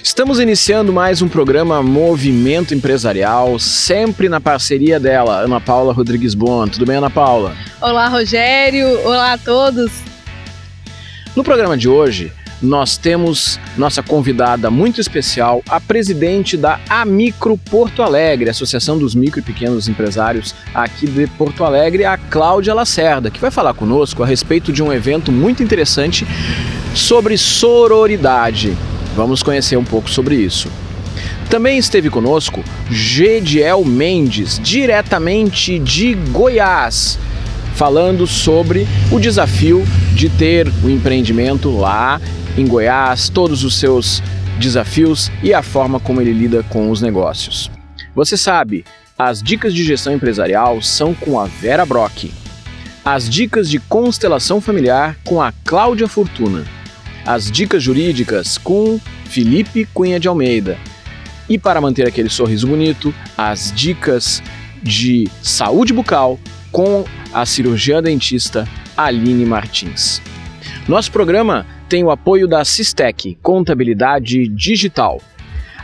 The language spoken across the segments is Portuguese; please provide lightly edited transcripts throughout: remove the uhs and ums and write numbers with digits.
Estamos iniciando mais um programa Movimento Empresarial, sempre na parceria dela, Ana Paula Rodrigues Bon. Tudo bem, Ana Paula? Olá, Rogério. Olá a todos. No programa de hoje, nós temos nossa convidada muito especial, a presidente da Amicro Porto Alegre, Associação dos Micro e Pequenos Empresários aqui de Porto Alegre, a Cláudia Lacerda, que vai falar conosco a respeito de um evento muito interessante sobre sororidade. Vamos conhecer um pouco sobre isso. Também esteve conosco Gediel Mendes, diretamente de Goiás, falando sobre o desafio de ter um empreendimento lá em Goiás, todos os seus desafios e a forma como ele lida com os negócios. Você sabe, as dicas de gestão empresarial são com a Vera Brock. As dicas de constelação familiar com a Cláudia Fortuna. As dicas jurídicas com Felipe Cunha de Almeida. E para manter aquele sorriso bonito, as dicas de saúde bucal com a cirurgiã dentista Aline Martins. Nosso programa tem o apoio da Sistec, Contabilidade Digital.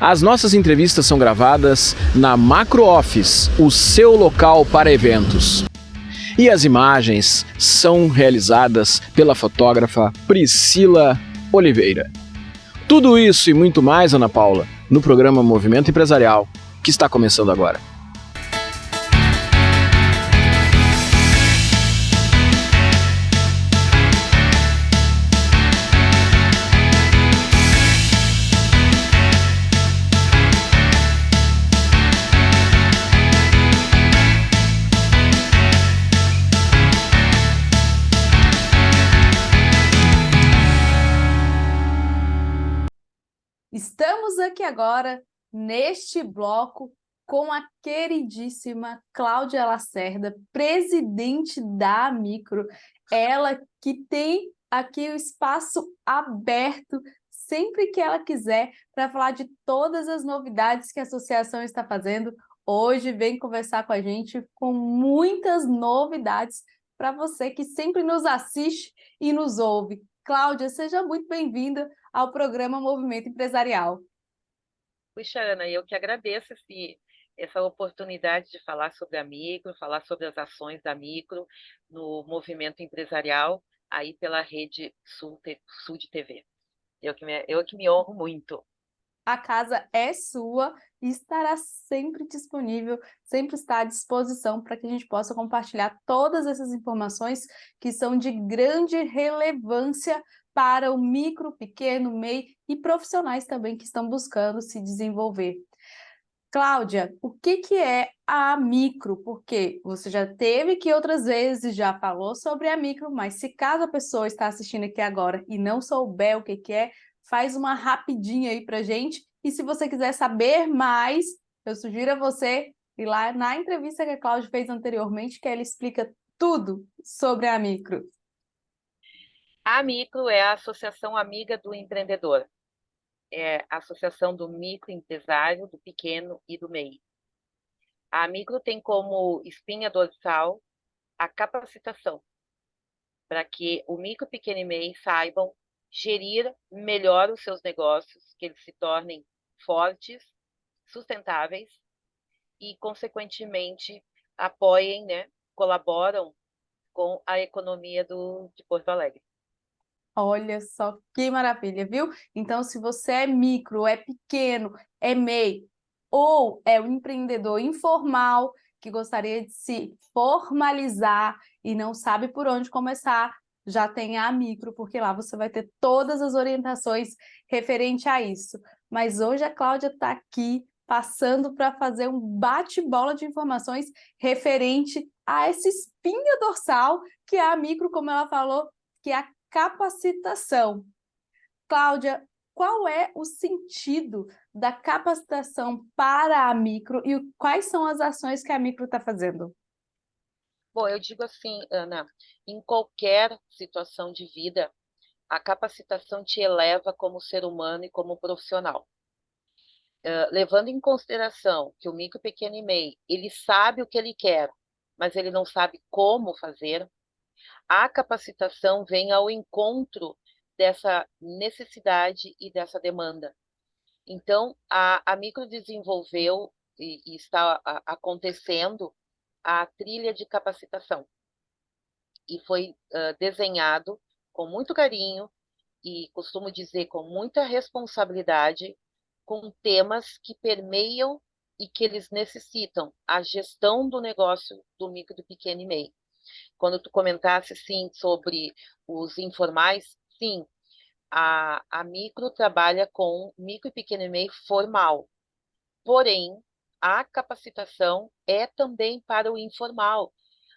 As nossas entrevistas são gravadas na Macro Office, o seu local para eventos. E as imagens são realizadas pela fotógrafa Priscila Oliveira. Tudo isso e muito mais, Ana Paula, no programa Movimento Empresarial, que está começando agora. Estamos aqui agora, neste bloco, com a queridíssima Cláudia Lacerda, presidente da Amicro. Ela que tem aqui o espaço aberto, sempre que ela quiser, para falar de todas as novidades que a associação está fazendo. Hoje vem conversar com a gente com muitas novidades para você que sempre nos assiste e nos ouve. Cláudia, seja muito bem-vinda ao programa Movimento Empresarial. Puxa, Ana, eu que agradeço essa oportunidade de falar sobre a Micro, falar sobre as ações da Micro no movimento empresarial, aí pela rede Sul de TV. Eu que me honro muito. A casa é sua e estará sempre disponível, sempre está à disposição para que a gente possa compartilhar todas essas informações que são de grande relevância para o micro, pequeno, MEI e profissionais também que estão buscando se desenvolver. Cláudia, o que é a Micro? Porque você já teve que outras vezes já falou sobre a Micro, mas se caso a pessoa está assistindo aqui agora e não souber o que é, faz uma rapidinha aí pra gente. E se você quiser saber mais, eu sugiro a você ir lá na entrevista que a Cláudia fez anteriormente, que ela explica tudo sobre a Micro. A Micro é a Associação Amiga do Empreendedor. É a associação do microempresário, do pequeno e do MEI. A Micro tem como espinha dorsal a capacitação, para que o micro, pequeno e MEI saibam gerir melhor os seus negócios, que eles se tornem fortes, sustentáveis e, consequentemente, apoiem, colaboram com a economia de Porto Alegre. Olha só que maravilha, viu? Então, se você é micro, é pequeno, é MEI ou é um empreendedor informal que gostaria de se formalizar e não sabe por onde começar, já tem a Micro, porque lá você vai ter todas as orientações referente a isso. Mas hoje a Cláudia está aqui passando para fazer um bate-bola de informações referente a essa espinha dorsal que é a Micro, como ela falou, que é a capacitação. Cláudia, qual é o sentido da capacitação para a Micro e quais são as ações que a Micro está fazendo? Bom, eu digo assim, Ana, em qualquer situação de vida, a capacitação te eleva como ser humano e como profissional. Levando em consideração que o micro, pequeno e MEI, ele sabe o que ele quer, mas ele não sabe como fazer, a capacitação vem ao encontro dessa necessidade e dessa demanda. Então, a Micro desenvolveu e está acontecendo a trilha de capacitação. E foi desenhado com muito carinho e, costumo dizer, com muita responsabilidade, com temas que permeiam e que eles necessitam a gestão do negócio do micro, do pequeno e MEI. Quando tu comentasse, sim, sobre os informais, sim, a Micro trabalha com micro e pequeno e MEI formal. Porém, a capacitação é também para o informal,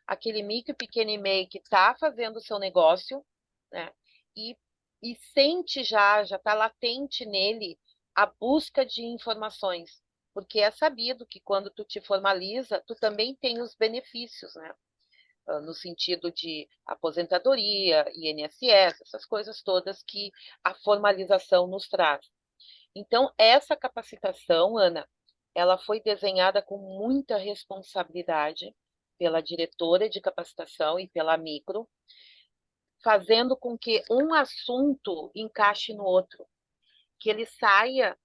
aquele micro, pequeno e MEI que está fazendo o seu negócio, né? E, e sente já está latente nele a busca de informações, porque é sabido que quando tu te formaliza, tu também tem os benefícios, né? No sentido de aposentadoria, INSS, essas coisas todas que a formalização nos traz. Então, essa capacitação, Ana, ela foi desenhada com muita responsabilidade pela diretora de capacitação e pela Micro, fazendo com que um assunto encaixe no outro, que ele saia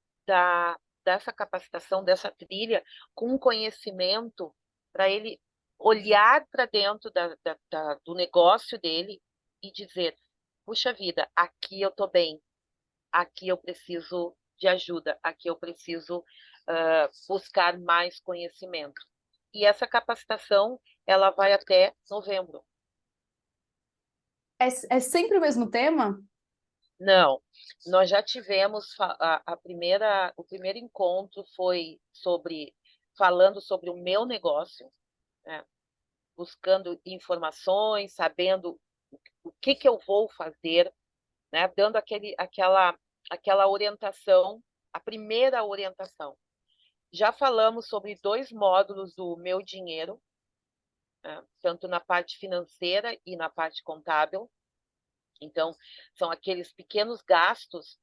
dessa capacitação, dessa trilha, com um conhecimento para ele olhar para dentro do negócio dele e dizer: puxa vida, aqui eu estou bem, aqui eu preciso de ajuda, aqui eu preciso buscar mais conhecimento. E essa capacitação, ela vai até novembro. É sempre o mesmo tema? Não, nós já tivemos o primeiro encontro foi falando sobre o meu negócio, né? Buscando informações, sabendo o que eu vou fazer, né? Dando aquela orientação, a primeira orientação. Já falamos sobre 2 módulos do Meu Dinheiro, né? Tanto na parte financeira e na parte contábil. Então, são aqueles pequenos gastos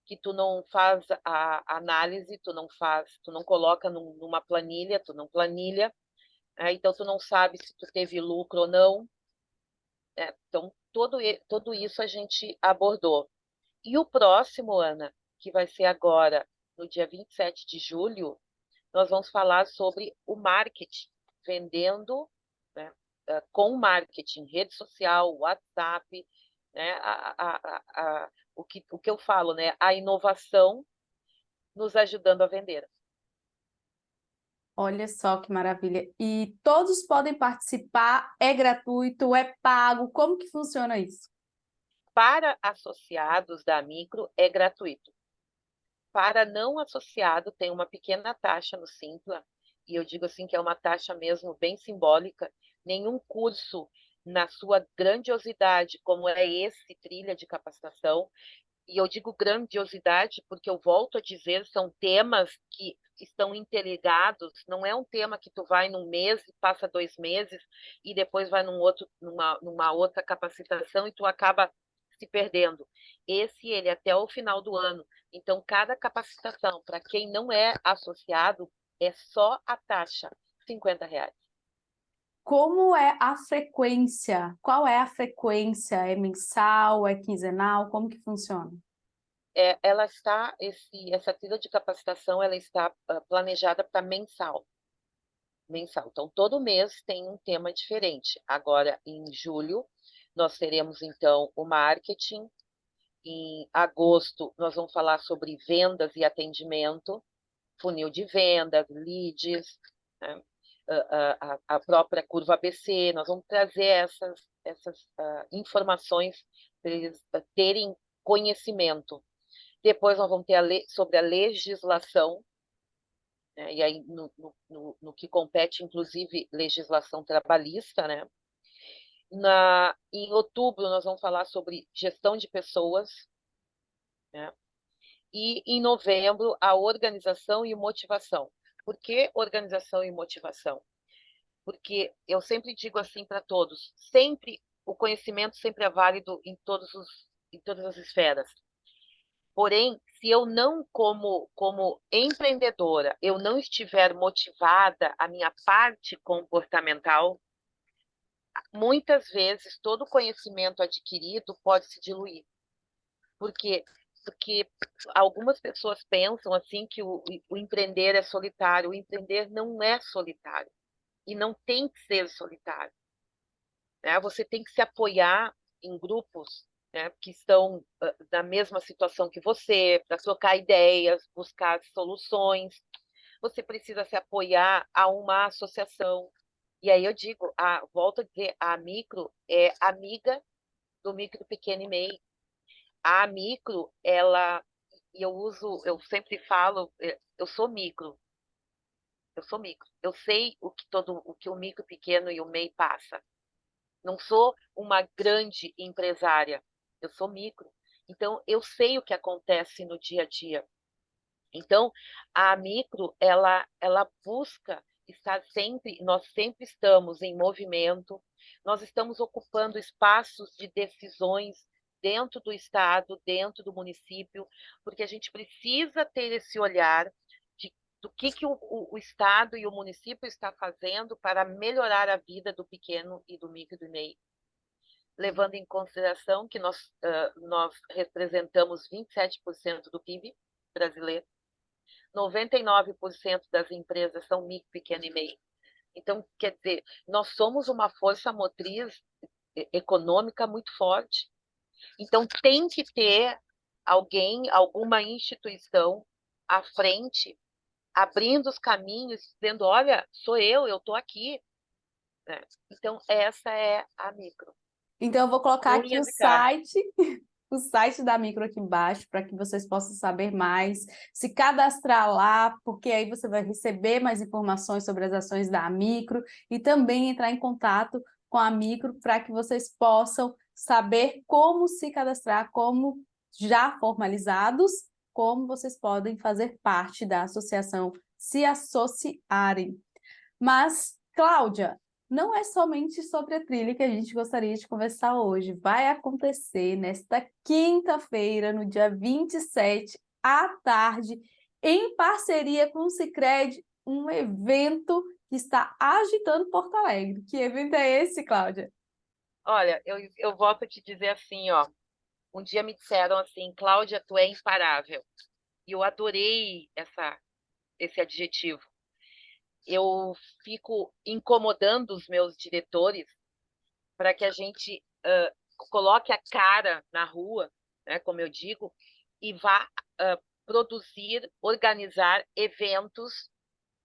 que tu não faz a análise, tu não coloca numa planilha, tu não planilha, né? Então tu não sabe se tu teve lucro ou não, né? Então, tudo isso a gente abordou. E o próximo, Ana, que vai ser agora, no dia 27 de julho, nós vamos falar sobre o marketing, vendendo, né, com marketing, rede social, WhatsApp, né, o que eu falo, né, a inovação nos ajudando a vender. Olha só que maravilha. E todos podem participar? É gratuito? É pago? Como que funciona isso? Para associados da Micro, é gratuito. Para não associado, tem uma pequena taxa no Simpla, e eu digo assim que é uma taxa mesmo bem simbólica. Nenhum curso, na sua grandiosidade, como é esse trilha de capacitação, e eu digo grandiosidade porque eu volto a dizer, são temas que estão interligados, não é um tema que tu vai num mês, passa 2 meses, e depois vai numa outra capacitação e tu acaba se perdendo. Ele até o final do ano. Então, cada capacitação, para quem não é associado, é só a taxa, R$ 50. Como é a frequência? Qual é a frequência? É mensal? É quinzenal? Como que funciona? Essa trilha de capacitação, ela está planejada para mensal. Então, todo mês tem um tema diferente. Agora, em julho, nós teremos, então, o marketing. Em agosto, nós vamos falar sobre vendas e atendimento, funil de vendas, leads, né? A própria curva ABC. Nós vamos trazer essas informações para eles terem conhecimento. Depois, nós vamos ter sobre a legislação, né? E aí no que compete, inclusive, legislação trabalhista, né? Em outubro, nós vamos falar sobre gestão de pessoas, né? E em novembro, a organização e motivação. Por que organização e motivação? Porque eu sempre digo assim para todos, sempre o conhecimento sempre é válido em todas as esferas. Porém, se eu não, como empreendedora, eu não estiver motivada, a minha parte comportamental, muitas vezes todo o conhecimento adquirido pode se diluir. Porque porque algumas pessoas pensam assim que o empreender é solitário. O empreender não é solitário e não tem que ser solitário, né? Você tem que se apoiar em grupos, né, que estão na mesma situação que você, para trocar ideias, buscar soluções. Você precisa se apoiar a uma associação. E aí eu digo, volto a dizer, a micro é amiga do micro, pequeno e MEI. A micro, eu sempre falo, eu sou micro, eu sou micro. Eu sei o que o micro, pequeno e o MEI passa. Não sou uma grande empresária, eu sou micro. Então, eu sei o que acontece no dia a dia. Então, a micro, ela busca estar sempre, nós sempre estamos em movimento, nós estamos ocupando espaços de decisões dentro do estado, dentro do município, porque a gente precisa ter esse olhar do que o estado e o município está fazendo para melhorar a vida do pequeno e do micro e do MEI, levando em consideração que nós representamos 27% do PIB brasileiro. 99% das empresas são micro, pequeno e MEI. Então, quer dizer, nós somos uma força motriz econômica muito forte. Então, tem que ter alguém, alguma instituição à frente, abrindo os caminhos, dizendo, olha, sou eu estou aqui. Né? Então, essa é a micro. Então, eu vou colocar aqui Unhas e carne. o site da Micro aqui embaixo, para que vocês possam saber mais, se cadastrar lá, porque aí você vai receber mais informações sobre as ações da Micro e também entrar em contato com a Micro para que vocês possam saber como se cadastrar, como já formalizados, como vocês podem fazer parte da associação, se associarem. Mas, Cláudia, não é somente sobre a trilha que a gente gostaria de conversar hoje. Vai acontecer nesta quinta-feira, no dia 27, à tarde, em parceria com o Sicredi, um evento que está agitando Porto Alegre. Que evento é esse, Cláudia? Olha, eu volto a te dizer assim, ó. Um dia me disseram assim, Cláudia, tu é imparável. E eu adorei esse adjetivo. Eu fico incomodando os meus diretores para que a gente coloque a cara na rua, né, como eu digo, e vá produzir, organizar eventos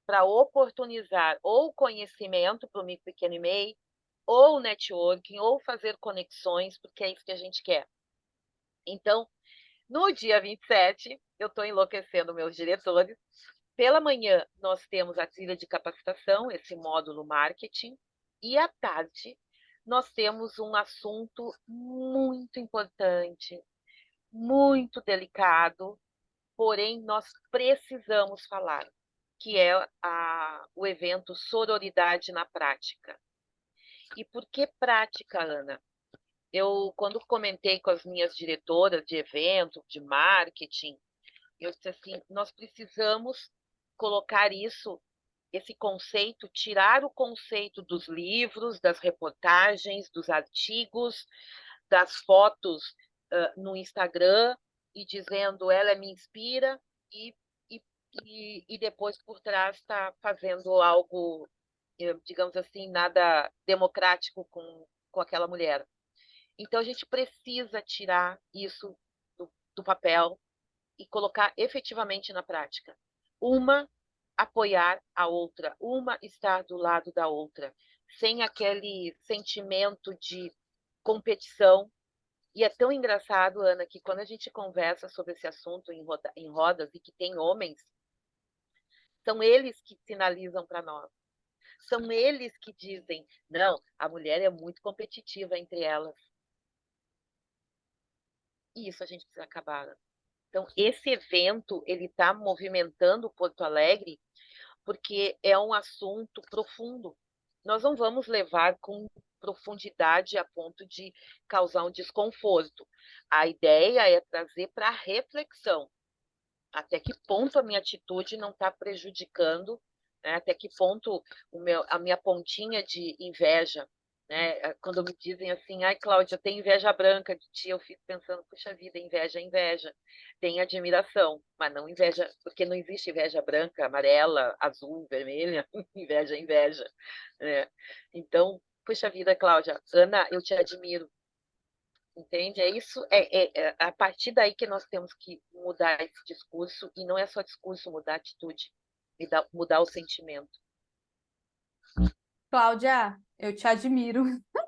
para oportunizar ou conhecimento para o micro, pequeno e MEI, ou networking, ou fazer conexões, porque é isso que a gente quer. Então, no dia 27, eu estou enlouquecendo meus diretores. Pela manhã, nós temos a trilha de capacitação, esse módulo marketing, e à tarde, nós temos um assunto muito importante, muito delicado, porém, nós precisamos falar, que é o evento Sororidade na Prática. E por que prática, Ana? Eu, quando comentei com as minhas diretoras de evento, de marketing, eu disse assim, nós precisamos colocar esse conceito, tirar o conceito dos livros, das reportagens, dos artigos, das fotos no Instagram, e dizendo, ela me inspira, e, e depois por trás está fazendo algo, digamos assim, nada democrático com aquela mulher. Então, a gente precisa tirar isso do papel e colocar efetivamente na prática. Uma apoiar a outra, uma estar do lado da outra, sem aquele sentimento de competição. E é tão engraçado, Ana, que quando a gente conversa sobre esse assunto em rodas e que tem homens, são eles que sinalizam para nós. São eles que dizem, não, a mulher é muito competitiva entre elas. E isso a gente precisa acabar. Então, esse evento, ele está movimentando Porto Alegre porque é um assunto profundo. Nós não vamos levar com profundidade a ponto de causar um desconforto. A ideia é trazer para a reflexão. Até que ponto a minha atitude não está prejudicando, né? Até que ponto a minha pontinha de inveja né? Quando me dizem assim, ai, Cláudia, eu tenho inveja branca de ti, eu fico pensando, puxa vida, inveja é inveja. Tem admiração, mas não inveja, porque não existe inveja branca, amarela, azul, vermelha, inveja é inveja, né? Então, puxa vida, Cláudia, Ana, eu te admiro, entende? É isso, é a partir daí que nós temos que mudar esse discurso, e não é só discurso, mudar a atitude, mudar o sentimento. Cláudia, eu te admiro.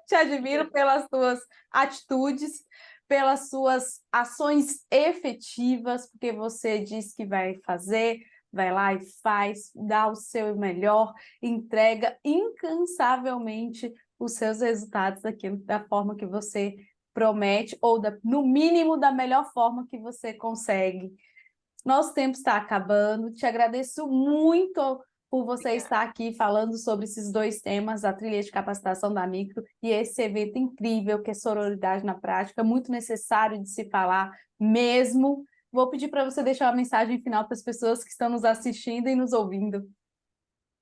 Te admiro pelas suas atitudes, pelas suas ações efetivas, porque você diz que vai fazer, vai lá e faz, dá o seu melhor, entrega incansavelmente os seus resultados daquilo, da forma que você promete, ou no mínimo da melhor forma que você consegue. Nosso tempo está acabando. Te agradeço muito por você Obrigada. estar aqui falando sobre esses dois temas, a trilha de capacitação da Micro e esse evento incrível que é Sororidade na Prática, muito necessário de se falar mesmo. Vou pedir para você deixar uma mensagem final para as pessoas que estão nos assistindo e nos ouvindo.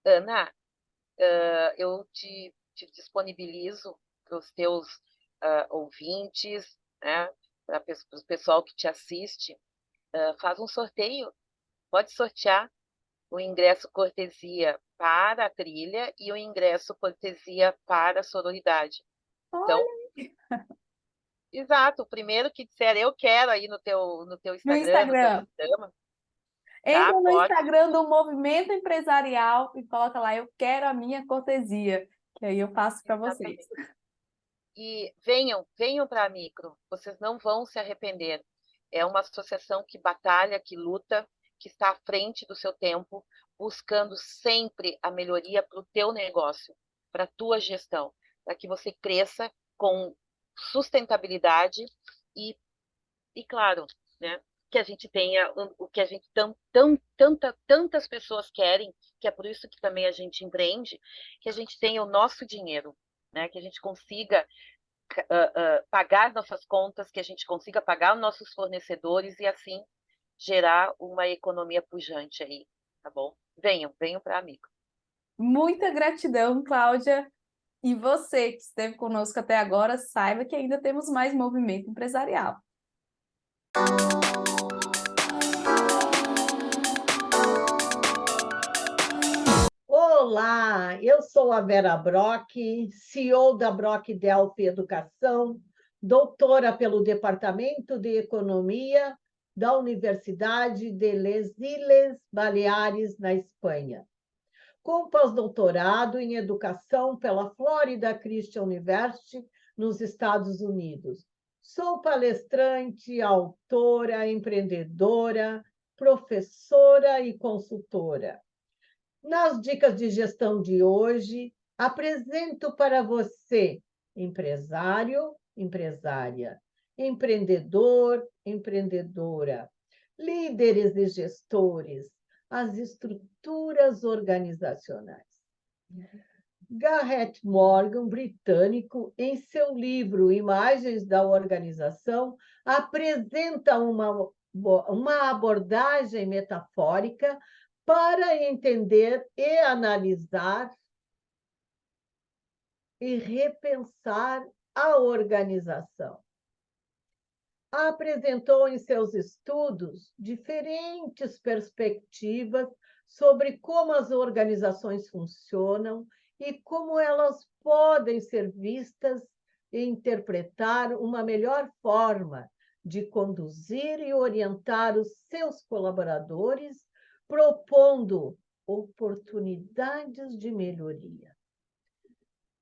Ana, eu te disponibilizo para os teus ouvintes, né, para o pessoal que te assiste, faz um sorteio, pode sortear o ingresso cortesia para a trilha e o ingresso cortesia para a sororidade. Então, Olha, exato, o primeiro que disser eu quero aí no teu no Instagram, no teu Instagram. programa, tá? Entra no Pode. Instagram do Movimento Empresarial e coloca lá, eu quero a minha cortesia, que aí eu passo para vocês. Exatamente. E venham para a Micro, vocês não vão se arrepender. É uma associação que batalha, que luta, que está à frente do seu tempo, buscando sempre a melhoria para o teu negócio, para a tua gestão, para que você cresça com sustentabilidade e claro, né, que a gente tenha o que a gente tantas pessoas querem, que é por isso que também a gente empreende, que a gente tenha o nosso dinheiro, né, que a gente consiga pagar nossas contas, que a gente consiga pagar os nossos fornecedores e assim gerar uma economia pujante aí, tá bom? Venham para Amigo. Muita gratidão, Cláudia. E você que esteve conosco até agora, saiba que ainda temos mais movimento empresarial. Olá, eu sou a Vera Brock, CEO da Brock Delphi Educação, doutora pelo Departamento de Economia da Universidade de Les Illes Baleares, na Espanha, com pós-doutorado em Educação pela Florida Christian University, nos Estados Unidos. Sou palestrante, autora, empreendedora, professora e consultora. Nas dicas de gestão de hoje, apresento para você, empresário, empresária, empreendedor, empreendedora, líderes e gestores, as estruturas organizacionais. Garrett Morgan, britânico, em seu livro Imagens da Organização, apresenta uma abordagem metafórica para entender e analisar e repensar a organização. Apresentou em seus estudos diferentes perspectivas sobre como as organizações funcionam e como elas podem ser vistas e interpretar uma melhor forma de conduzir e orientar os seus colaboradores, propondo oportunidades de melhoria.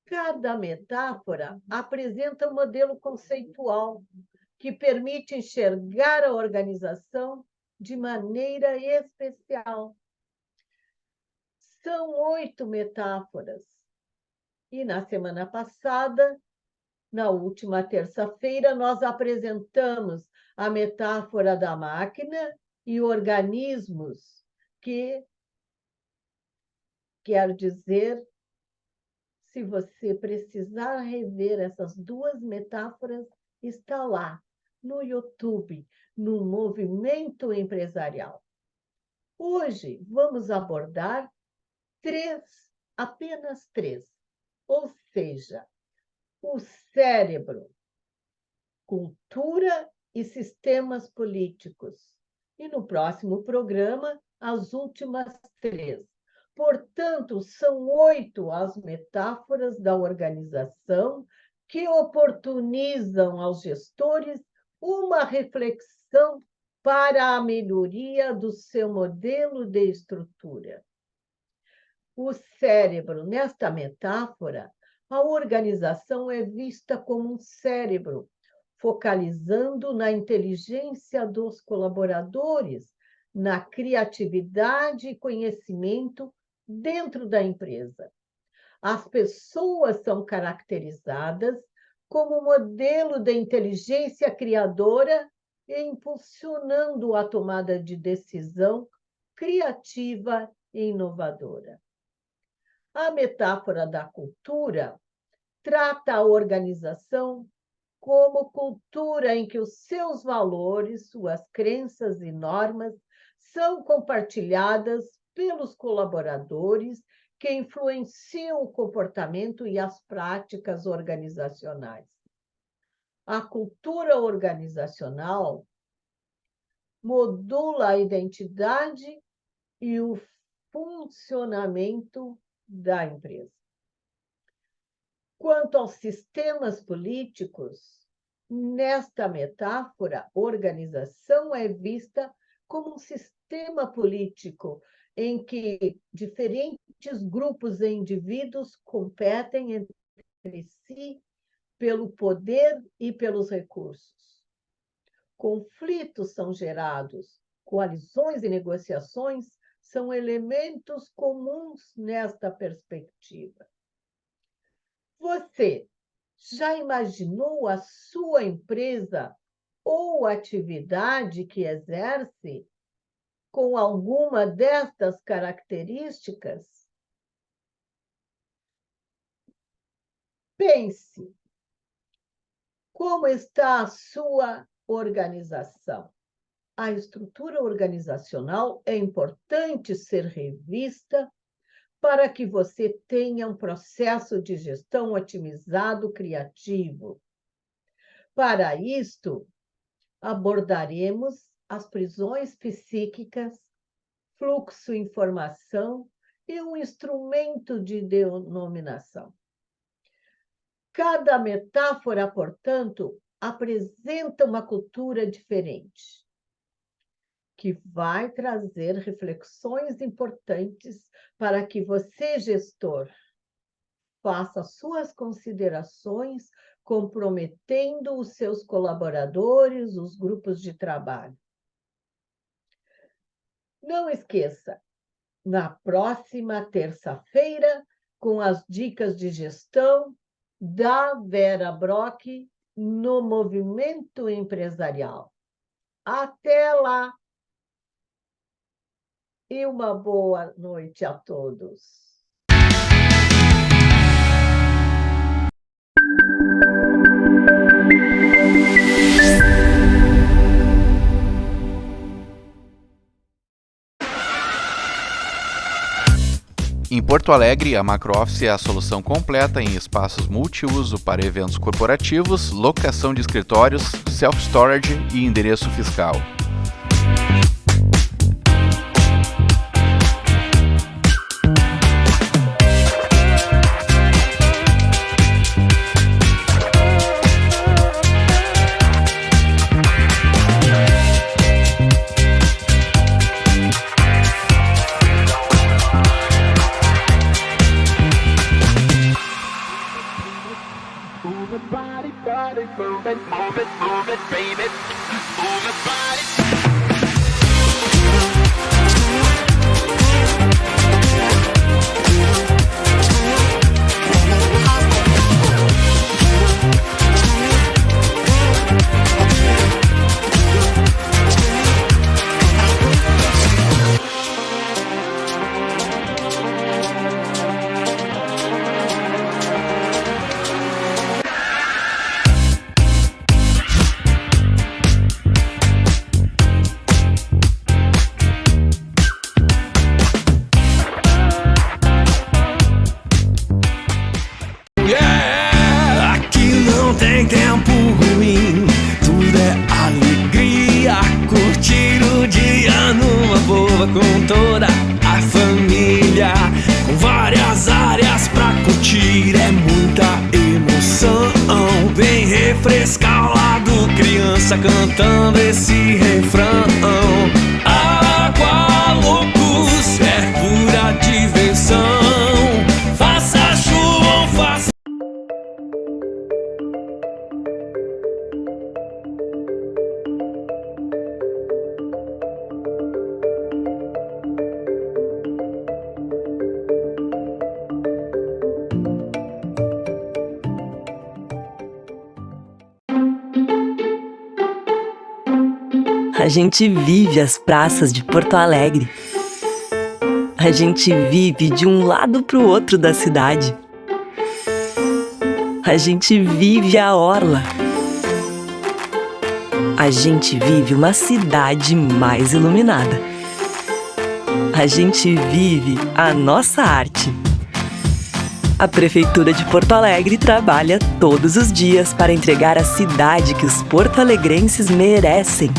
Cada metáfora apresenta um modelo conceitual que permite enxergar a organização de maneira especial. São 8 metáforas. E na semana passada, na última terça-feira, nós apresentamos a metáfora da máquina e organismos, que quer dizer, se você precisar rever essas duas metáforas, está lá, no YouTube, no Movimento Empresarial. Hoje vamos abordar apenas três, ou seja, O cérebro, cultura e sistemas políticos. E no próximo programa, as últimas 3. Portanto, são 8 as metáforas da organização que oportunizam aos gestores uma reflexão para a melhoria do seu modelo de estrutura. O cérebro, nesta metáfora, a organização é vista como um cérebro, focalizando na inteligência dos colaboradores, na criatividade e conhecimento dentro da empresa. As pessoas são caracterizadas como modelo de inteligência criadora e impulsionando a tomada de decisão criativa e inovadora. A metáfora da cultura trata a organização como cultura em que os seus valores, suas crenças e normas são compartilhadas pelos colaboradores que influenciam o comportamento e as práticas organizacionais. A cultura organizacional modula a identidade e o funcionamento da empresa. Quanto aos sistemas políticos, nesta metáfora, organização é vista como um sistema político em que diferentes grupos e indivíduos competem entre si pelo poder e pelos recursos. Conflitos são gerados, coalizões e negociações são elementos comuns nesta perspectiva. Você já imaginou a sua empresa ou atividade que exerce com alguma destas características? Pense, como está a sua organização? A estrutura organizacional é importante ser revista para que você tenha um processo de gestão otimizado, criativo. Para isto, abordaremos as prisões psíquicas, fluxo informação e um instrumento de denominação. Cada metáfora, portanto, apresenta uma cultura diferente, que vai trazer reflexões importantes para que você, gestor, faça suas considerações, comprometendo os seus colaboradores, os grupos de trabalho. Não esqueça, na próxima terça-feira, com as dicas de gestão da Vera Brock no Movimento Empresarial. Até lá! E uma boa noite a todos. Em Porto Alegre, a MacroOffice é a solução completa em espaços multiuso para eventos corporativos, locação de escritórios, self-storage e endereço fiscal. Move it, baby. Move it, body. com toda a família, com várias áreas pra curtir, é muita emoção. Vem refrescar o lado criança cantando esse refrão. Água loucos é pura diversão. Faça chuva ou faça... A gente vive as praças de Porto Alegre. A gente vive de um lado pro outro da cidade. A gente vive a orla. A gente vive uma cidade mais iluminada. A gente vive a nossa arte. A Prefeitura de Porto Alegre trabalha todos os dias para entregar a cidade que os porto-alegrenses merecem.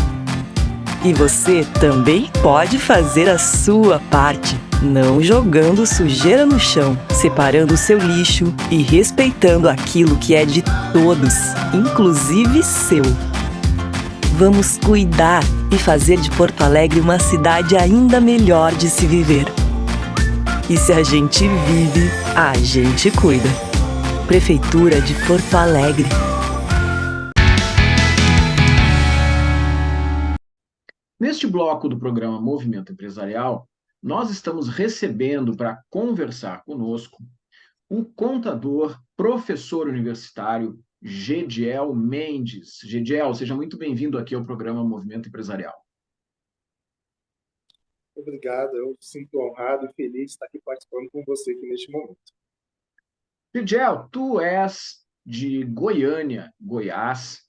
E você também pode fazer a sua parte, não jogando sujeira no chão, separando o seu lixo e respeitando aquilo que é de todos, inclusive seu. Vamos cuidar e fazer de Porto Alegre uma cidade ainda melhor de se viver. E se a gente vive, a gente cuida. Prefeitura de Porto Alegre. Neste bloco do programa Movimento Empresarial, nós estamos recebendo para conversar conosco o contador, professor universitário Gediel Mendes. Gediel, seja muito bem-vindo aqui ao programa Movimento Empresarial. Obrigado, eu sinto honrado e feliz de estar aqui participando com você aqui neste momento. Gediel, tu és de Goiânia, Goiás,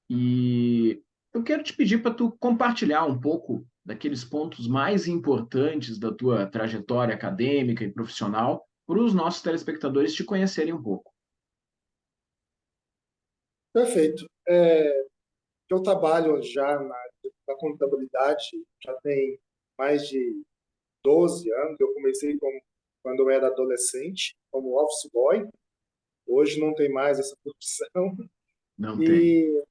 e eu quero te pedir para tu compartilhar um pouco daqueles pontos mais importantes da tua trajetória acadêmica e profissional para os nossos telespectadores te conhecerem um pouco. Perfeito. Eu trabalho já na área da contabilidade, já tem mais de 12 anos. Eu comecei quando eu era adolescente, como office boy. Hoje não tem mais essa profissão. Não tem.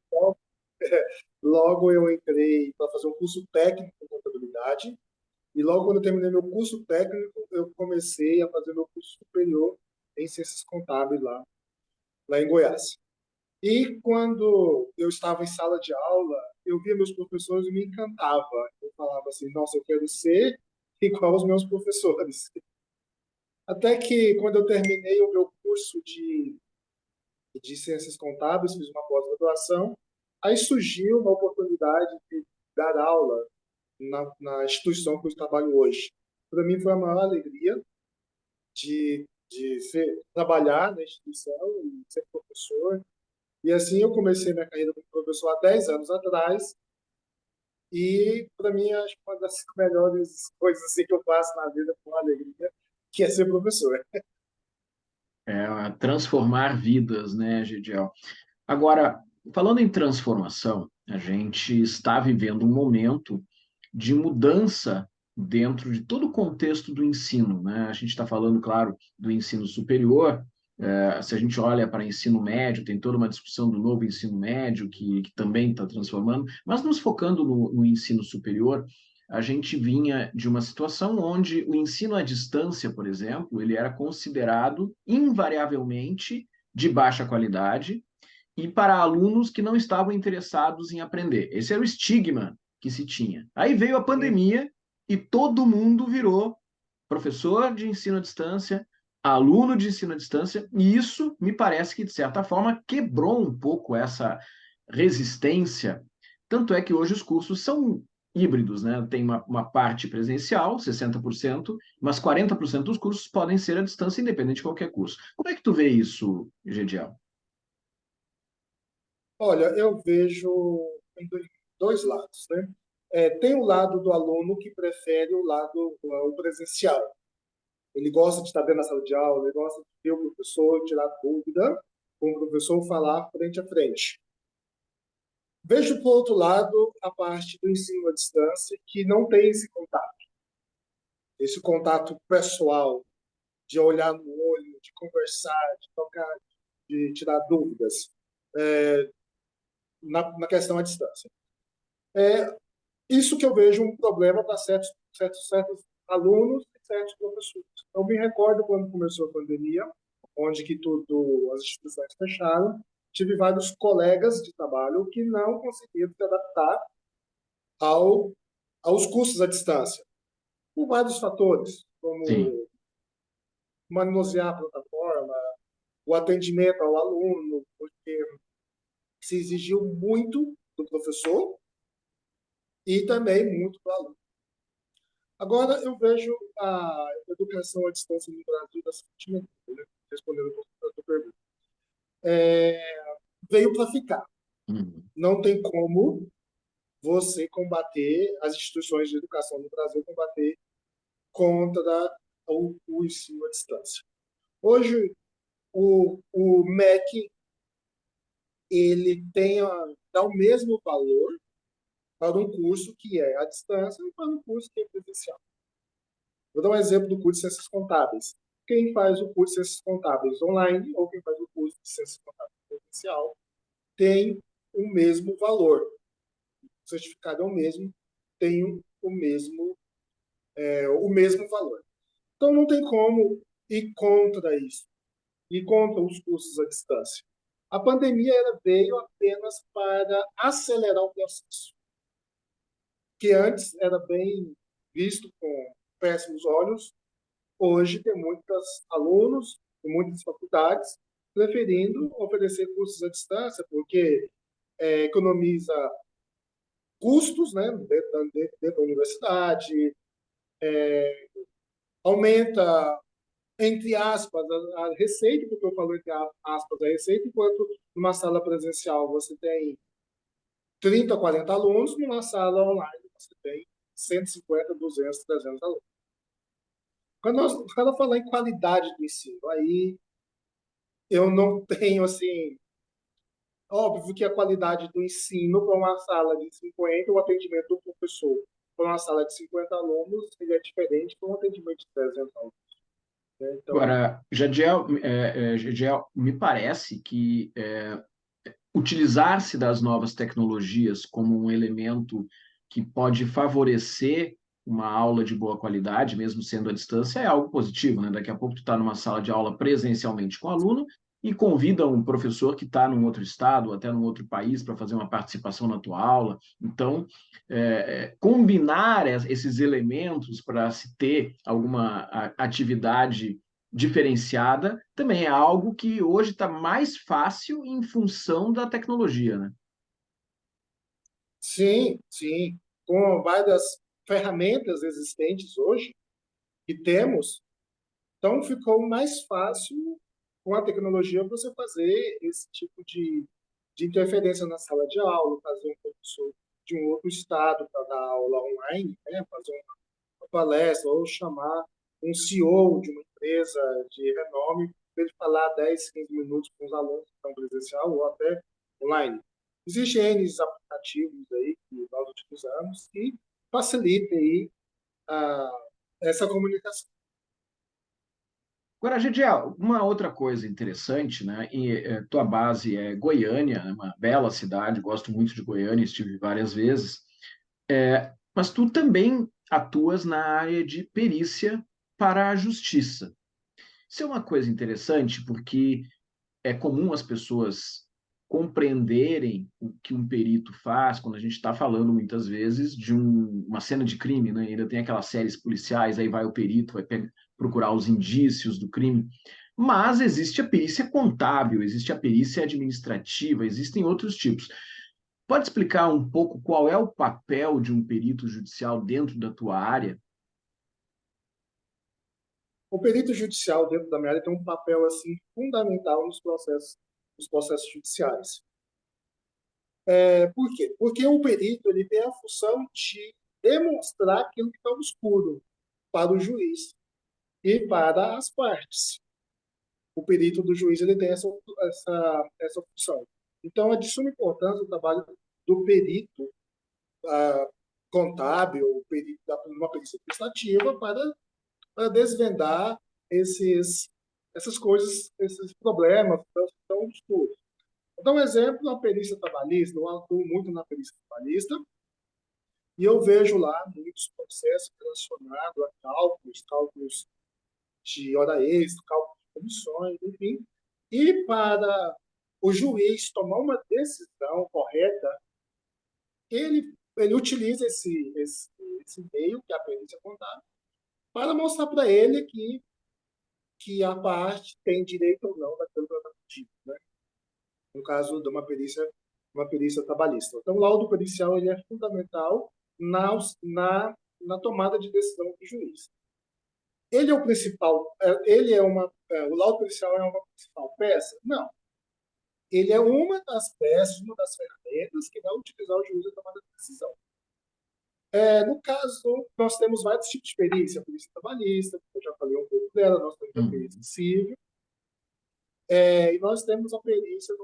Logo eu entrei para fazer um curso técnico em contabilidade, e logo quando eu terminei meu curso técnico, eu comecei a fazer meu curso superior em ciências contábeis lá em Goiás. E quando eu estava em sala de aula, eu via meus professores e me encantava. Eu falava assim, nossa, eu quero ser igual aos meus professores. Até que quando eu terminei o meu curso de ciências contábeis, fiz uma pós-graduação, aí surgiu uma oportunidade de dar aula na instituição que eu trabalho hoje. Para mim foi a maior alegria de trabalhar na instituição e ser professor. E assim eu comecei minha carreira como professor há 10 anos atrás. E para mim acho que uma das melhores coisas assim, que eu faço na vida com alegria, que é ser professor. Transformar vidas, né, Gediel? Agora, falando em transformação, a gente está vivendo um momento de mudança dentro de todo o contexto do ensino, né? A gente está falando, claro, do ensino superior. Se a gente olha para ensino médio, tem toda uma discussão do novo ensino médio que também está transformando, mas nos focando no ensino superior, a gente vinha de uma situação onde o ensino à distância, por exemplo, ele era considerado invariavelmente de baixa qualidade e para alunos que não estavam interessados em aprender. Esse era o estigma que se tinha. Aí veio a pandemia e todo mundo virou professor de ensino à distância, aluno de ensino à distância, e isso me parece que, de certa forma, quebrou um pouco essa resistência. Tanto é que hoje os cursos são híbridos, né? Tem uma parte presencial, 60%, mas 40% dos cursos podem ser à distância, independente de qualquer curso. Como é que tu vê isso, Gediel? Olha, eu vejo em dois lados, né? Tem o lado do aluno que prefere o presencial. Ele gosta de estar dentro da sala de aula, ele gosta de ver o professor, tirar dúvida, com o professor falar frente a frente. Vejo, por outro lado, a parte do ensino à distância, que não tem esse contato. esse contato pessoal, de olhar no olho, de conversar, de tocar, de tirar dúvidas na questão à distância. Isso que eu vejo um problema para certos alunos e certos professores. Eu me recordo quando começou a pandemia, onde que as instituições fecharam, tive vários colegas de trabalho que não conseguiram se adaptar aos cursos à distância, por vários fatores, como Sim. manusear a plataforma, o atendimento ao aluno, porque se exigiu muito do professor e também muito do aluno. Agora, eu vejo a educação à distância no Brasil da seguinte maneira, né? Respondendo a sua pergunta. Veio para ficar. Não tem como você combater, as instituições de educação no Brasil combater contra o ensino à distância. Hoje, o MEC ele dá o mesmo valor para um curso que é à distância e para um curso que é presencial. Vou dar um exemplo do curso de Ciências Contábeis. Quem faz o curso de Ciências Contábeis online ou quem faz o curso de Ciências Contábeis presencial tem o mesmo valor. O certificado é o mesmo, tem o mesmo valor. Então, não tem como ir contra isso, ir contra os cursos à distância. A pandemia veio apenas para acelerar o processo, que antes era bem visto com péssimos olhos. Hoje tem muitos alunos e muitas faculdades preferindo oferecer cursos à distância, porque economiza custos, né, dentro da universidade, aumenta, entre aspas, a receita, porque eu falo entre aspas, a receita, enquanto numa sala presencial você tem 30, 40 alunos, numa sala online você tem 150, 200, 300 alunos. Quando eu falar em qualidade do ensino, aí eu não tenho, assim... Óbvio que a qualidade do ensino para uma sala de 50, o atendimento do professor para uma sala de 50 alunos, ele é diferente para um atendimento de 300 alunos. Né? Então, Agora, Jadiel, me parece que utilizar-se das novas tecnologias como um elemento que pode favorecer uma aula de boa qualidade, mesmo sendo à distância, é algo positivo, né? Daqui a pouco tu está numa sala de aula presencialmente com o aluno e convida um professor que está num outro estado, ou até num outro país, para fazer uma participação na tua aula. Então, combinar esses elementos para se ter alguma atividade diferenciada também é algo que hoje está mais fácil em função da tecnologia, né? sim, sim. Com várias ferramentas existentes hoje que temos, então ficou mais fácil com a tecnologia você fazer esse tipo de interferência na sala de aula, fazer um professor de um outro estado para dar aula online, né? Fazer uma palestra ou chamar um CEO de uma empresa de renome para ele falar 10, 15 minutos com os alunos que estão presencial ou até online. Existem N aplicativos aí que nós utilizamos que facilitam aí essa comunicação. Agora, Gediel, uma outra coisa interessante, né? Tua base é Goiânia, é uma bela cidade, gosto muito de Goiânia, estive várias vezes. Mas tu também atuas na área de perícia para a justiça. Isso é uma coisa interessante porque é comum as pessoas compreenderem o que um perito faz quando a gente está falando muitas vezes de uma cena de crime, né? Ainda tem aquelas séries policiais, aí vai o perito, vai procurar os indícios do crime. Mas existe a perícia contábil, existe a perícia administrativa, existem outros tipos. Pode explicar um pouco qual é o papel de um perito judicial dentro da tua área? O perito judicial dentro da minha área tem um papel assim fundamental nos processos judiciais. Por quê? Porque o perito ele tem a função de demonstrar aquilo que está obscuro para o juiz e para as partes. O perito do juiz ele tem essa função. Então, é de suma importância o trabalho do perito contábil, o perito de uma perícia administrativa, para para desvendar essas coisas, esses problemas que estão escuros. Vou dar um exemplo na perícia trabalhista. Eu atuo muito na perícia trabalhista e eu vejo lá muitos processos relacionados a cálculos de hora extra, cálculos de comissões, enfim. E para o juiz tomar uma decisão correta, ele utiliza esse meio, que é a perícia contábil, para mostrar para ele que a parte tem direito ou não daquilo que ela está pedindo, né? No caso de uma perícia trabalhista. Então, o laudo pericial ele é fundamental na tomada de decisão do juiz. Ele é o principal, o laudo pericial é uma principal peça? Não. Ele é uma das peças, uma das ferramentas que vai utilizar o juiz na tomada de decisão. No caso, nós temos vários tipos de perícia. A perícia trabalhista, que eu já falei um pouco dela, nós temos a perícia civil, e nós temos a perícia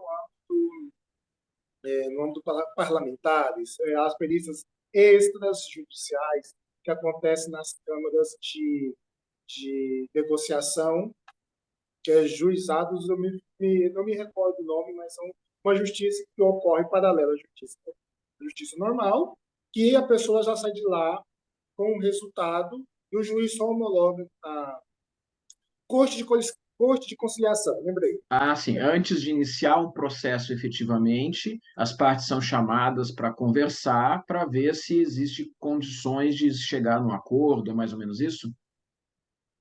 no âmbito parlamentares, as perícias extrajudiciais que acontecem nas câmaras de negociação, que é juizados, não me recordo o nome, mas são uma justiça que ocorre paralela à justiça normal, que a pessoa já sai de lá com o resultado e o juiz só homologa a Corte de Conciliação, lembrei. Ah, sim. Antes de iniciar um processo efetivamente, as partes são chamadas para conversar, para ver se existem condições de chegar num acordo, é mais ou menos isso?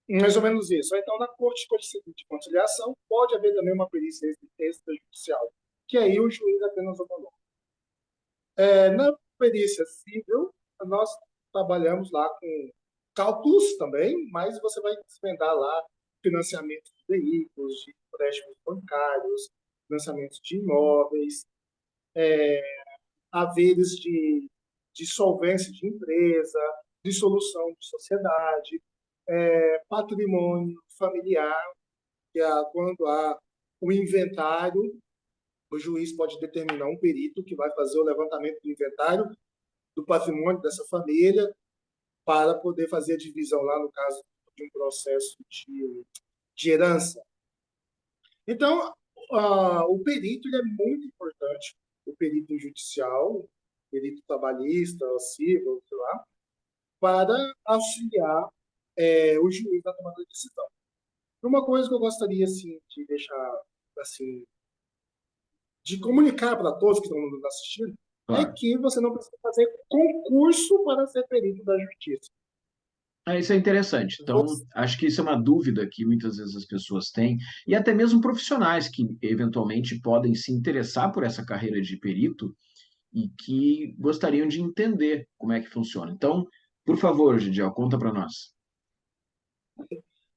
Mais ou menos isso. Então, na Corte de Conciliação, pode haver também uma perícia extrajudicial, que aí o juiz apenas homologa. Na perícia civil, nós trabalhamos lá com cálculos também, mas você vai desvendar lá financiamento de veículos, de empréstimos bancários, financiamento de imóveis, haveres de solvência de empresa, dissolução de sociedade, patrimônio familiar, que é quando há o inventário, o juiz pode determinar um perito que vai fazer o levantamento do inventário do patrimônio dessa família para poder fazer a divisão lá, no caso de um processo de herança. Então, o perito ele é muito importante, o perito judicial, o perito trabalhista, civil, sei lá, para auxiliar o juiz na tomada de decisão. Uma coisa que eu gostaria assim, de deixar assim, de comunicar para todos que estão nos assistindo, Claro. é que você não precisa fazer concurso para ser perito da justiça. Isso é interessante. Então, acho que isso é uma dúvida que muitas vezes as pessoas têm, e até mesmo profissionais que eventualmente podem se interessar por essa carreira de perito e que gostariam de entender como é que funciona. Então, por favor, Gidiel, conta para nós.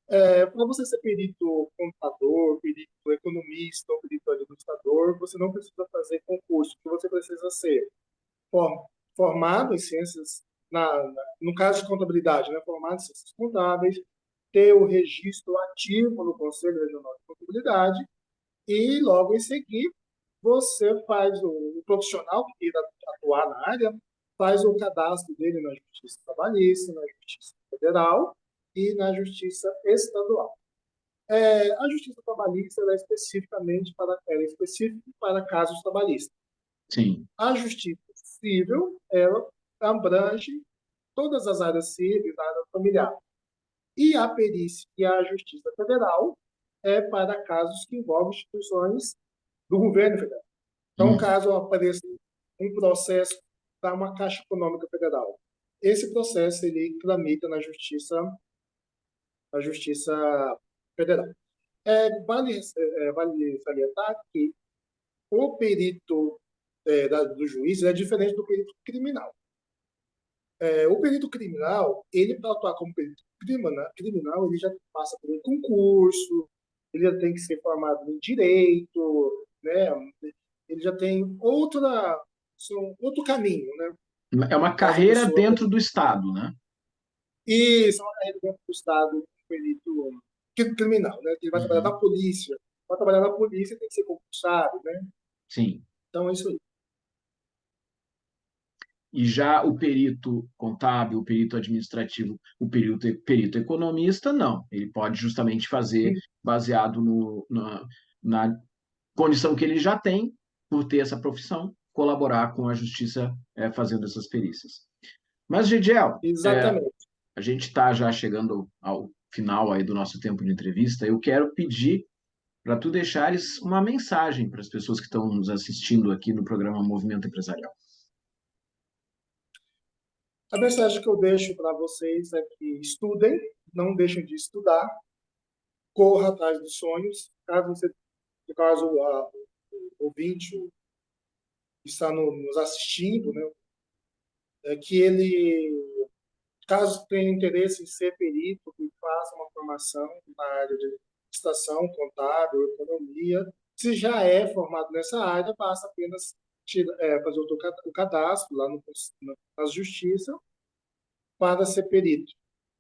Para você ser perito contador, perito economista ou perito administrador, você não precisa fazer concurso. O que você precisa ser formado em ciências, no caso de contabilidade, né, formado em ciências contábeis, ter o registro ativo no Conselho Regional de Contabilidade e, logo em seguida, você faz o profissional que queira atuar na área, faz o cadastro dele na Justiça Trabalhista, na Justiça Federal e na Justiça Estadual. A Justiça Trabalhista ela é específica para casos trabalhistas. Sim. A Justiça Civil ela abrange todas as áreas civis, a área familiar. E a perícia e a Justiça Federal é para casos que envolvem instituições do governo federal. Então, caso apareça um processo para uma Caixa Econômica Federal, esse processo ele tramita na Justiça Federal. Vale salientar que o perito do juiz é diferente do perito criminal. O perito criminal, ele para atuar como perito criminal, ele já passa por um concurso, ele já tem que ser formado em direito, né? Ele já tem outro caminho, né? É uma carreira dentro do Estado, né? Isso, é uma carreira dentro do Estado, um perito criminal, né? Ele vai trabalhar na polícia. Para trabalhar na polícia tem que ser concursado, né? Sim. Então, é isso aí. E já o perito contábil, o perito administrativo, o perito economista, não. Ele pode justamente fazer baseado na condição que ele já tem, por ter essa profissão, colaborar com a justiça fazendo essas perícias. Mas, Gidiel, Exatamente. a gente está já chegando ao final aí do nosso tempo de entrevista. Eu quero pedir para tu deixares uma mensagem para as pessoas que estão nos assistindo aqui no programa Movimento Empresarial. A mensagem que eu deixo para vocês é que estudem, não deixem de estudar, corra atrás dos sonhos. Caso o ouvinte está nos assistindo, né, que ele, caso tenha interesse em ser perito, que faça uma formação na área de estação, contábil, economia. Se já é formado nessa área, basta apenas fazer o cadastro lá na justiça para ser perito.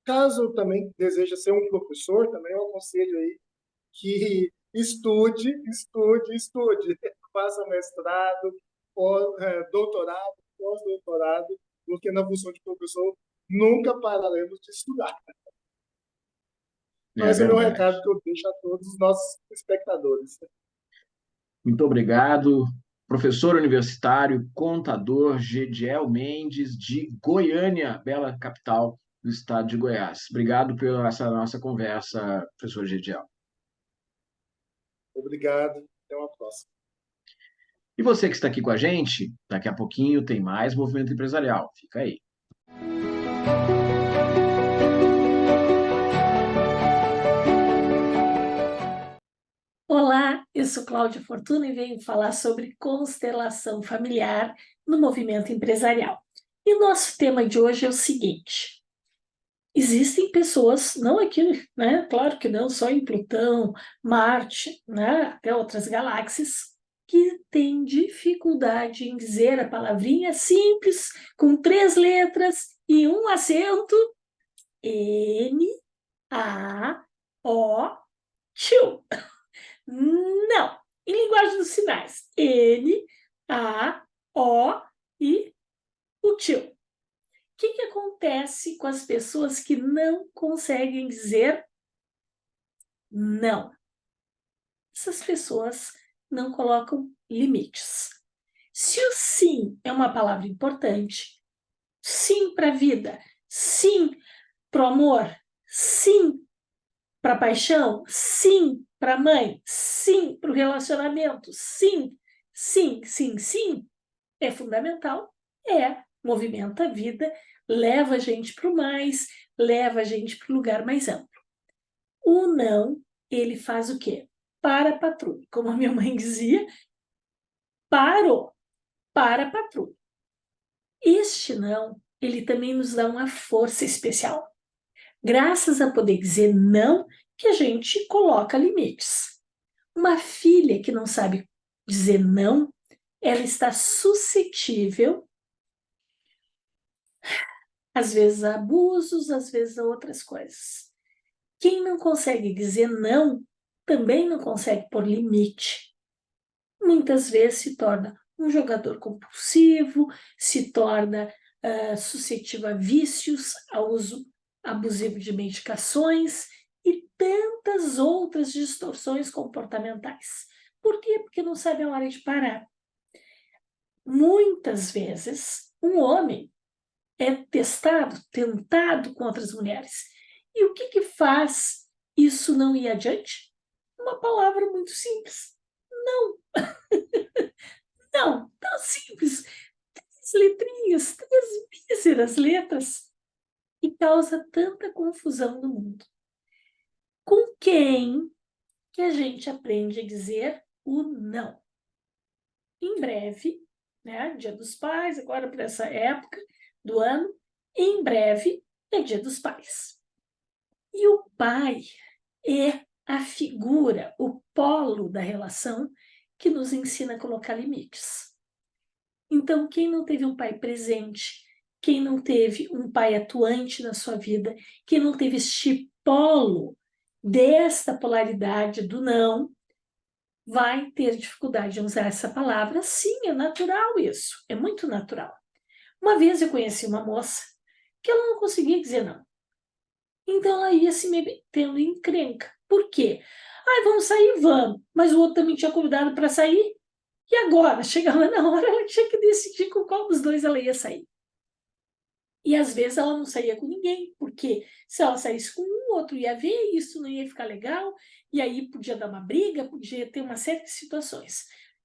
Caso também deseja ser um professor, também eu aconselho aí que estude, faça mestrado, doutorado, pós-doutorado, porque na função de professor nunca pararemos de estudar. Esse é o meu recado que eu deixo a todos os nossos espectadores. Muito obrigado. Professor universitário, contador Gidiel Mendes, de Goiânia, bela capital do estado de Goiás. Obrigado pela essa nossa conversa, professor Gidiel. Obrigado. Até uma próxima. E você que está aqui com a gente, daqui a pouquinho tem mais Movimento Empresarial. Fica aí. Olá, eu sou Cláudia Fortuna e venho falar sobre constelação familiar no movimento empresarial. E o nosso tema de hoje é o seguinte: existem pessoas, não aqui, né? Claro que não, só em Plutão, Marte, né? Até outras galáxias, que têm dificuldade em dizer a palavrinha simples, com 3 letras e um acento, N-A-O, tio. Não, em linguagem dos sinais, N, A, O e o tio. O que acontece com as pessoas que não conseguem dizer não? Essas pessoas não colocam limites. Se o sim é uma palavra importante, sim para a vida, sim para o amor, sim para a paixão, sim para a mãe, sim para o relacionamento, sim, é fundamental, movimenta a vida, leva a gente para o mais, leva a gente para o lugar mais amplo. O não, ele faz o quê? Para a patrulha. Como a minha mãe dizia, parou, para a patrulha. Este não, ele também nos dá uma força especial. Graças a poder dizer não, que a gente coloca limites. Uma filha que não sabe dizer não, ela está suscetível, às vezes a abusos, às vezes a outras coisas. Quem não consegue dizer não, também não consegue pôr limite. Muitas vezes se torna um jogador compulsivo, se torna suscetível a vícios, a uso abusivo de medicações e tantas outras distorções comportamentais. Por quê? Porque não sabe a hora de parar. Muitas vezes, um homem é tentado com outras mulheres. E o que faz isso não ir adiante? Uma palavra muito simples. Não. Não, tão simples. 3 letrinhas, 3 míseras letras. E causa tanta confusão no mundo. Com quem que a gente aprende a dizer o não? Em breve, né, Dia dos Pais, agora para essa época do ano, em breve é Dia dos Pais. E o pai é a figura, o polo da relação que nos ensina a colocar limites. Então, quem não teve um pai presente, quem não teve um pai atuante na sua vida, quem não teve este polo desta polaridade do não, vai ter dificuldade de usar essa palavra. Sim, é natural isso, é muito natural. Uma vez eu conheci uma moça que ela não conseguia dizer não. Então ela ia se metendo em encrenca. Por quê? Ai, vamos sair? Vamos. Mas o outro também tinha convidado para sair. E agora? Chegava na hora, ela tinha que decidir com qual dos dois ela ia sair. E às vezes ela não saía com ninguém, porque se ela saísse com um, o outro ia ver, isso não ia ficar legal, e aí podia dar uma briga, podia ter uma série de situações.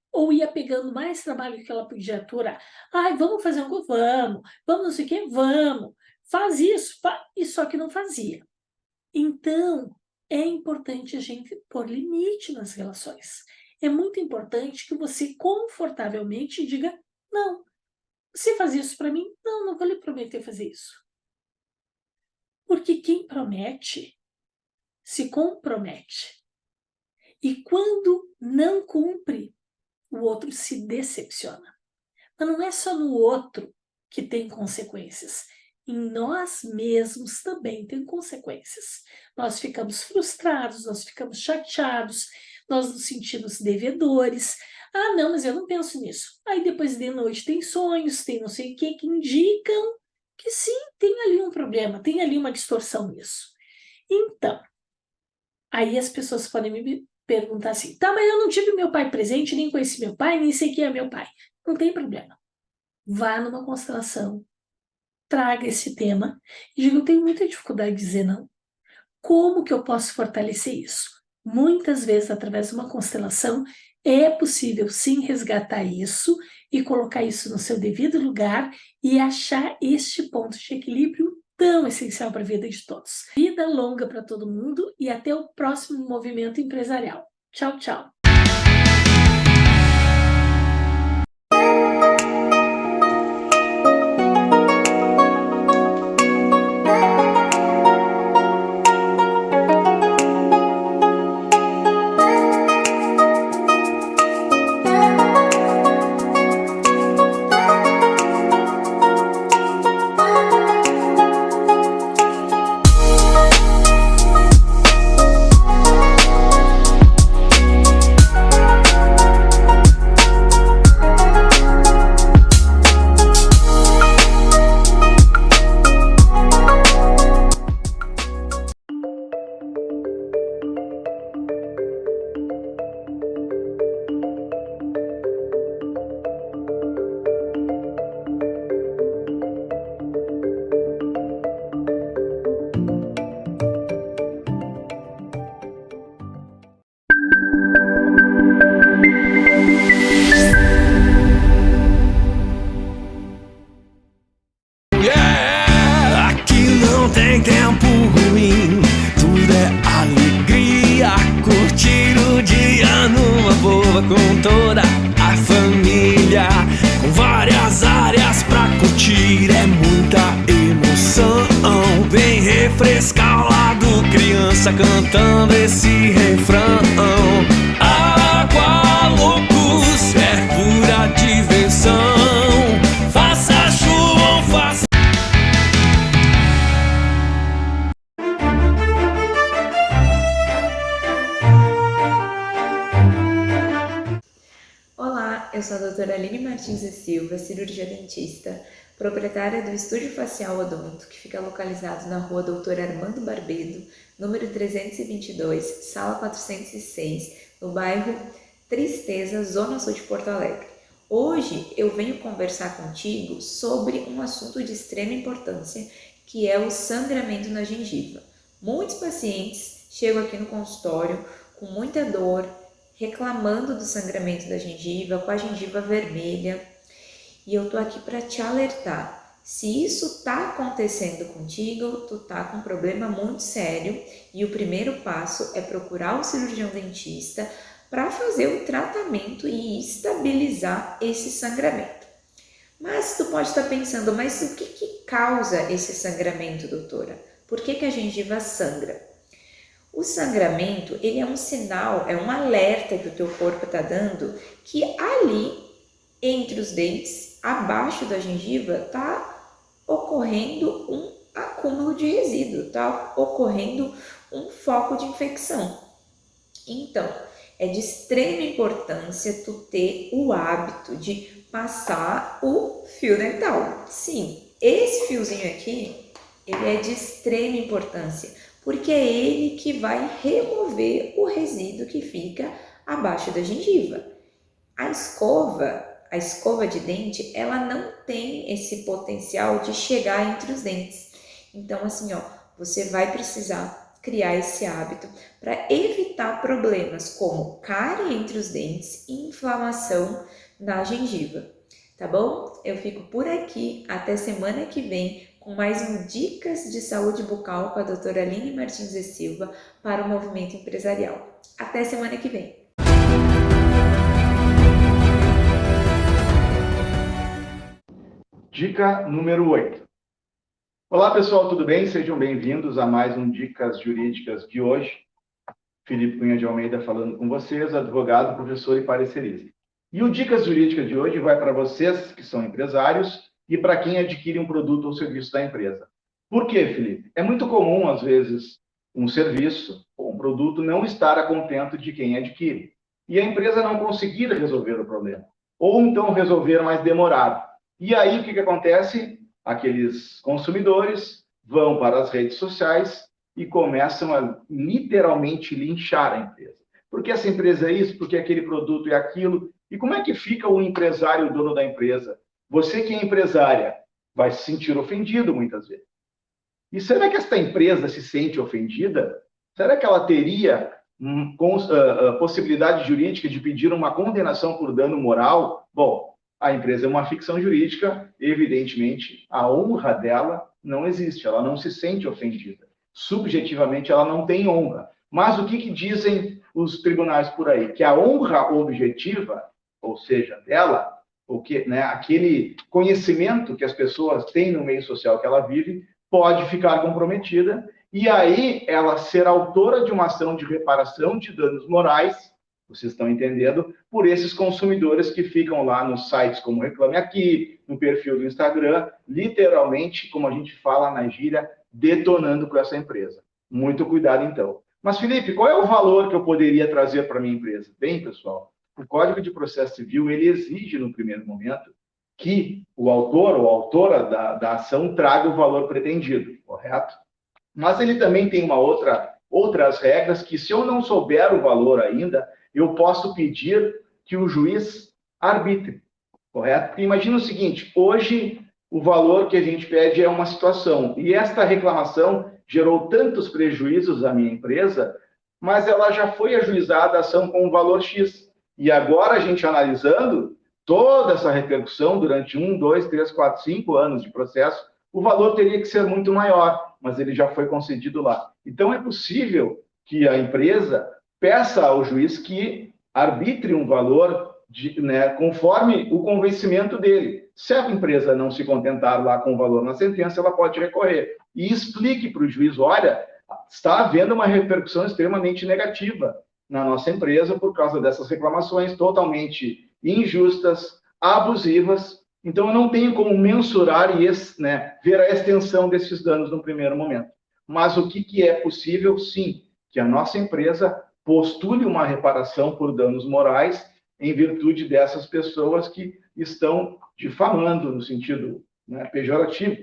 Ou ia pegando mais trabalho que ela podia aturar. Ai, vamos fazer algo? Vamos não sei o quê? Vamos. Faz isso, e só que não fazia. Então, é importante a gente pôr limite nas relações. É muito importante que você confortavelmente diga não. Você faz isso para mim? Não, não vou lhe prometer fazer isso. Porque quem promete, se compromete. E quando não cumpre, o outro se decepciona. Mas não é só no outro que tem consequências. Em nós mesmos também tem consequências. Nós ficamos frustrados, nós ficamos chateados, nós nos sentimos devedores. Ah, não, mas eu não penso nisso. Aí depois de noite tem sonhos, tem não sei o que indicam que sim, tem ali um problema, tem ali uma distorção nisso. Então, aí as pessoas podem me perguntar assim, tá, mas eu não tive meu pai presente, nem conheci meu pai, nem sei quem é meu pai. Não tem problema. Vá numa constelação, traga esse tema e diga, eu tenho muita dificuldade de dizer não. Como que eu posso fortalecer isso? Muitas vezes, através de uma constelação, é possível sim resgatar isso e colocar isso no seu devido lugar e achar este ponto de equilíbrio tão essencial para a vida de todos. Vida longa para todo mundo e até o próximo movimento empresarial. Tchau, tchau! Com toda a família, com várias áreas pra curtir, é muita emoção. Vem refrescar o lado criança cantando esse refrão. Água loucos é pura diversão. Faça chuva ou faça... Olá, eu sou a doutora Aline Martins e Silva, cirurgia dentista, proprietária do Estúdio Facial Odonto, que fica localizado na rua Doutor Armando Barbedo, número 322, sala 406, no bairro Tristeza, Zona Sul de Porto Alegre. Hoje eu venho conversar contigo sobre um assunto de extrema importância, que é o sangramento na gengiva. Muitos pacientes chegam aqui no consultório com muita dor, reclamando do sangramento da gengiva, com a gengiva vermelha, e eu tô aqui para te alertar. Se isso tá acontecendo contigo, tu tá com um problema muito sério, e o primeiro passo é procurar o cirurgião dentista para fazer o tratamento e estabilizar esse sangramento. Mas tu pode estar pensando, mas o que causa esse sangramento, doutora? Por que a gengiva sangra? O sangramento, ele é um sinal, é um alerta que o teu corpo está dando que ali, entre os dentes, abaixo da gengiva, está ocorrendo um acúmulo de resíduo, está ocorrendo um foco de infecção. Então, é de extrema importância tu ter o hábito de passar o fio dental. Sim, esse fiozinho aqui, ele é de extrema importância, porque é ele que vai remover o resíduo que fica abaixo da gengiva. A escova de dente, ela não tem esse potencial de chegar entre os dentes. Então, assim, você vai precisar criar esse hábito para evitar problemas como cárie entre os dentes e inflamação na gengiva. Tá bom? Eu fico por aqui. Até semana que vem com mais um Dicas de Saúde Bucal com a doutora Aline Martins e Silva para o Movimento Empresarial. Até semana que vem. Dica número 8. Olá, pessoal, tudo bem? Sejam bem-vindos a mais um Dicas Jurídicas de hoje. Felipe Cunha de Almeida falando com vocês, advogado, professor e parecerista. E o Dicas Jurídicas de hoje vai para vocês que são empresários e para quem adquire um produto ou serviço da empresa. Por quê, Felipe? É muito comum, às vezes, um serviço ou um produto não estar a contento de quem adquire e a empresa não conseguir resolver o problema, ou então resolver mais demorado. E aí, o que acontece? Aqueles consumidores vão para as redes sociais e começam a literalmente linchar a empresa. Porque essa empresa é isso, porque aquele produto é aquilo. E como é que fica o empresário, o dono da empresa? Você que é empresária vai se sentir ofendido muitas vezes. E será que esta empresa se sente ofendida? Será que ela teria possibilidade jurídica de pedir uma condenação por dano moral? Bom, a empresa é uma ficção jurídica, evidentemente, a honra dela não existe, ela não se sente ofendida. Subjetivamente, ela não tem honra. Mas o que dizem os tribunais por aí? Que a honra objetiva, ou seja, dela, aquele conhecimento que as pessoas têm no meio social que ela vive, pode ficar comprometida, e aí ela ser autora de uma ação de reparação de danos morais, vocês estão entendendo, por esses consumidores que ficam lá nos sites como Reclame Aqui, no perfil do Instagram, literalmente, como a gente fala na gíria, detonando com essa empresa. Muito cuidado, então. Mas, Felipe, qual é o valor que eu poderia trazer para a minha empresa? Bem, pessoal, o Código de Processo Civil, ele exige, no primeiro momento, que o autor ou autora da ação traga o valor pretendido, correto? Mas ele também tem outras regras que, se eu não souber o valor ainda, eu posso pedir que o juiz arbitre, correto? Porque imagina o seguinte, hoje o valor que a gente pede é uma situação, e esta reclamação gerou tantos prejuízos à minha empresa, mas ela já foi ajuizada a ação com um valor X. E agora a gente analisando toda essa repercussão durante 1, 2, 3, 4, 5 anos de processo, o valor teria que ser muito maior, mas ele já foi concedido lá. Então é possível que a empresa peça ao juiz que arbitre um valor conforme o convencimento dele. Se a empresa não se contentar lá com o valor na sentença, ela pode recorrer. E explique para o juiz, olha, está havendo uma repercussão extremamente negativa na nossa empresa por causa dessas reclamações totalmente injustas, abusivas. Então, eu não tenho como mensurar e ver a extensão desses danos no primeiro momento. Mas o que é possível, sim, que a nossa empresa postule uma reparação por danos morais em virtude dessas pessoas que estão difamando no sentido pejorativo,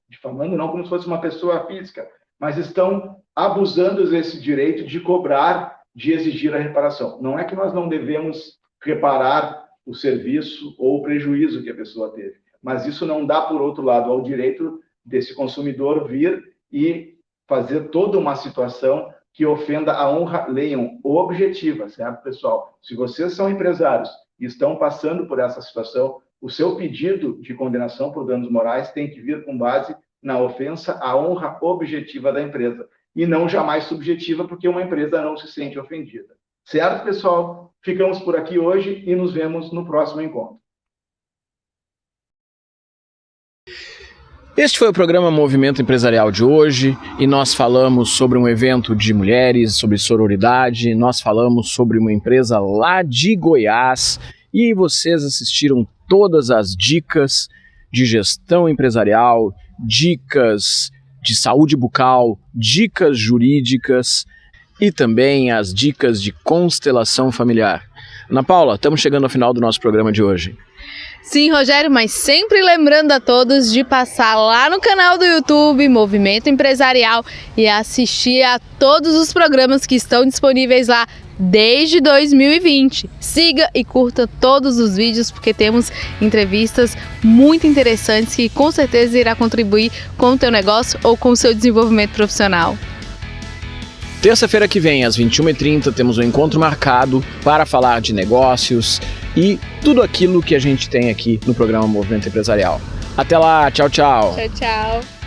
difamando não como se fosse uma pessoa física, mas estão abusando desse direito de cobrar, de exigir a reparação. Não é que nós não devemos reparar o serviço ou o prejuízo que a pessoa teve, mas isso não dá, por outro lado, ao direito desse consumidor vir e fazer toda uma situação que ofenda a honra, leiam, objetiva, certo, pessoal? Se vocês são empresários e estão passando por essa situação, o seu pedido de condenação por danos morais tem que vir com base na ofensa à honra objetiva da empresa, e não jamais subjetiva, porque uma empresa não se sente ofendida. Certo, pessoal? Ficamos por aqui hoje e nos vemos no próximo encontro. Este foi o programa Movimento Empresarial de hoje, e nós falamos sobre um evento de mulheres, sobre sororidade, nós falamos sobre uma empresa lá de Goiás, e vocês assistiram todas as dicas de gestão empresarial, dicas de saúde bucal, dicas jurídicas, e também as dicas de constelação familiar. Ana Paula, estamos chegando ao final do nosso programa de hoje. Sim, Rogério, mas sempre lembrando a todos de passar lá no canal do YouTube Movimento Empresarial e assistir a todos os programas que estão disponíveis lá desde 2020. Siga e curta todos os vídeos, porque temos entrevistas muito interessantes que com certeza irá contribuir com o teu negócio ou com o seu desenvolvimento profissional. Terça-feira que vem, às 21h30, temos um encontro marcado para falar de negócios e tudo aquilo que a gente tem aqui no programa Movimento Empresarial. Até lá, tchau, tchau. Tchau, tchau.